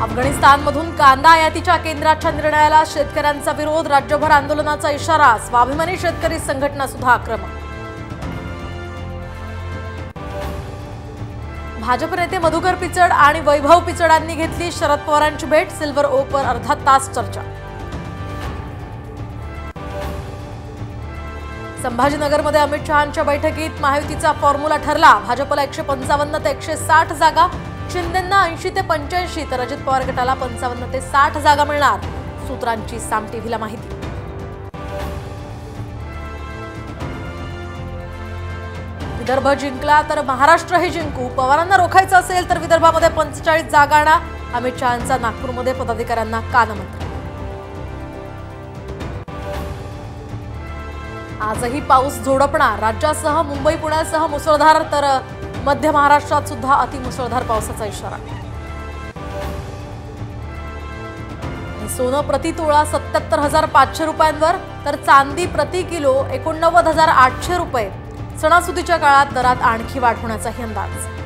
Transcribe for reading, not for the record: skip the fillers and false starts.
अफगाणिस्तानमधून कांदा आयातीच्या केंद्राच्या निर्णयाला शेतकऱ्यांचा विरोध, राज्यभर आंदोलनाचा इशारा, स्वाभिमानी शेतकरी संघटना सुद्धा आक्रमक। भाजप नेते मधुकर पिचड आणि वैभव पिचडांनी घेतली शरद पवारांची भेट, सिल्वर ओकवर अर्धा तास चर्चा। संभाजीनगरमध्ये अमित शहांच्या बैठकीत महायुतीचा फॉर्म्युला ठरला, भाजपला 155 ते 160 जागा, शिंदेंना 80 ते 85 तर अजित पवार गटाला 55 ते 60 जागा मिळणार, सूत्रांची साम टीव्हीला माहिती। विदर्भ जिंकला तर महाराष्ट्रही जिंकू, पवारांना रोखायचं असेल तर विदर्भामध्ये 45 जागा आणा, अमित शहांचा नागपूरमध्ये पदाधिकाऱ्यांना कानमंत्र। आजही पाऊस झोडपणार, राज्यासह मुंबई पुण्यासह मुसळधार तर मध्य महाराष्ट्रात सुद्धा अतिमुसळधार पावसाचा इशारा। सोनं प्रति तोळा 77,500 रुपयांवर तर चांदी प्रति किलो 89,800 रुपये। सणासुदीच्या काळात दरात आणखी वाढ होण्याचाही अंदाज।